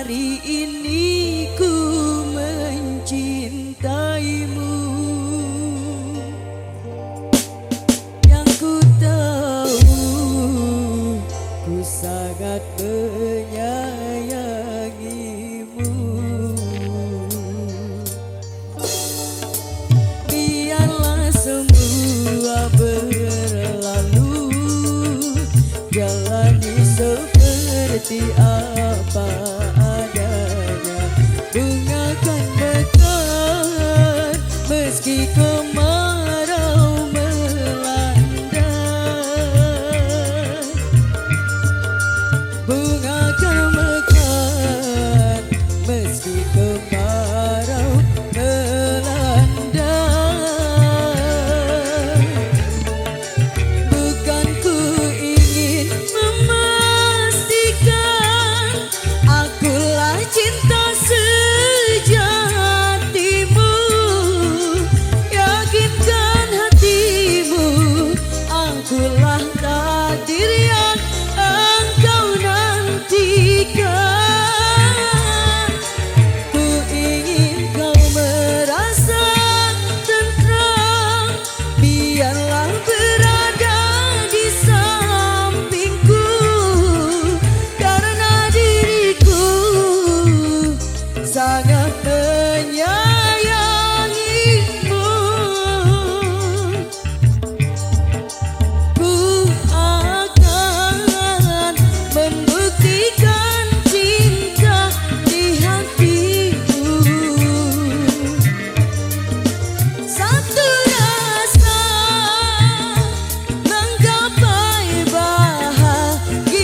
Hari ini ku mencintaimu, yang ku tahu ku sangat menyayangimu. Biarlah semua berlalu, jalani seperti apa adanya. Bunga kan mekar meski kemarau melanda. Bunga kan mekar meski kemarau melanda. Bukan ku ingin memastikan akulah cinta sejatimu. Yakinkan hatimu, akulah takdir yang engkau nantikan. Ku ingin kau merasa tenteram, biarlah berada di sampingku, karena diriku sangat menyayangimu. Ku akan membuktikan cinta di hatimu. Satu rasa menggapai bahagia.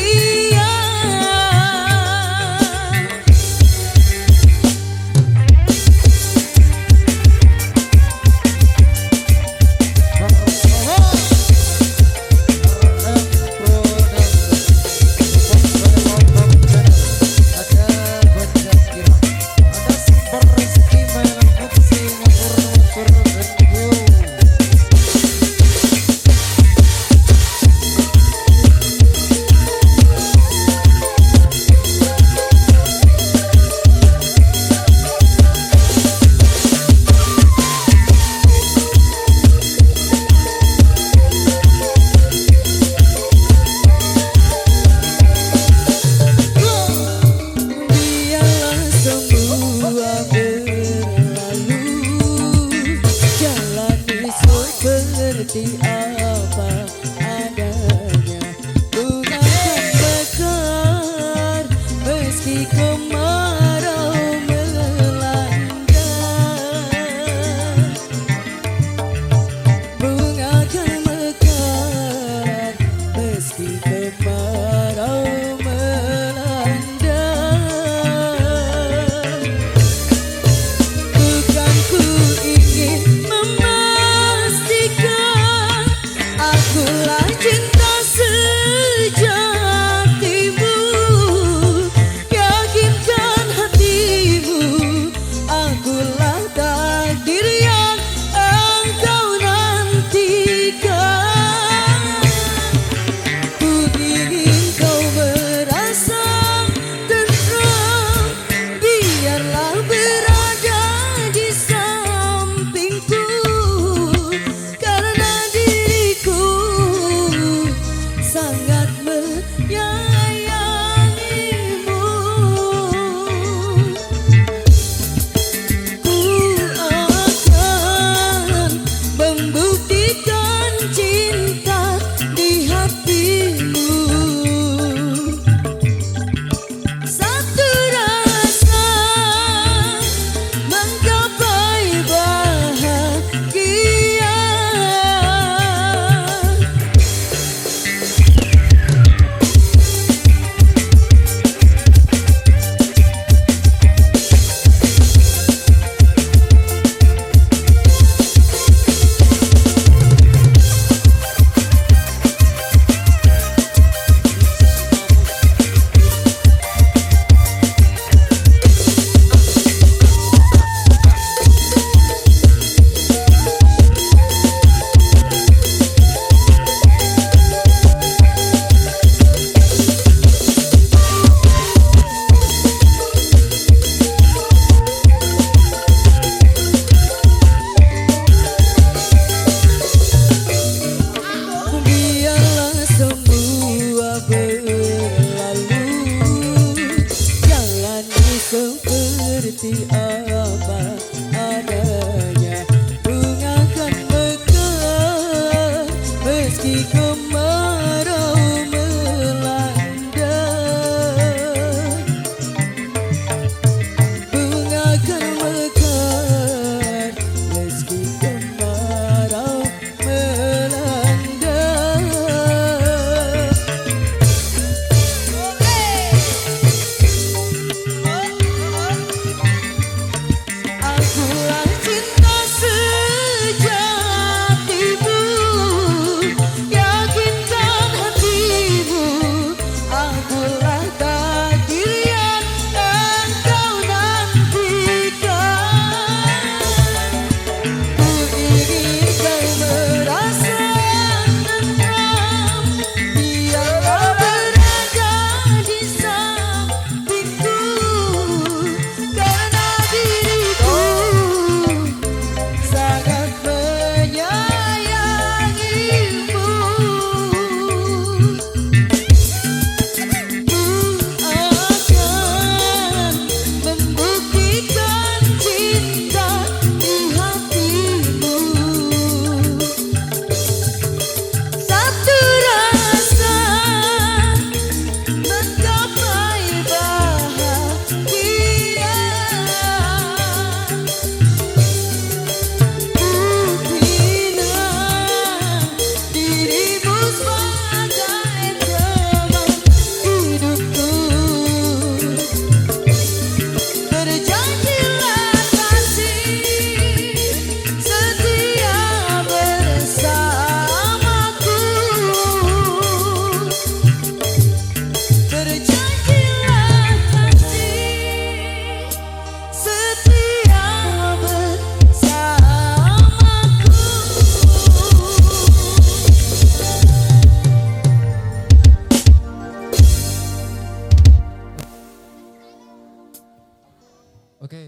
Biarlah semua berlalu, jalani seperti apa adanya. Bunga kan mekar meski kemarau melanda. Bunga kan mekar meski kemarau melanda. Bukan ku ingin memastikan akulah cinta sejatimu. Yakinkan seperti apa adanya. Bunga kan mekar meski kemarau melanda. Bunga kan mekar meski kemarau melanda. Akulah cinta sejatimu, yakinkan hatimu. Akulah takdir yang engkau nantikan. Ku ingin kau merasa tenang, biarlah berada di sampingku, karena diriku sangat menyayangimu. Ku akan membuktikan cinta di hatimu. Satu rasa menggapai bahagia. Ku bina dirimu sebagai teman hidupku. Berjanjilah kasih setia bersamaku. Berjanjilah kasih setia bersamaku. Oke.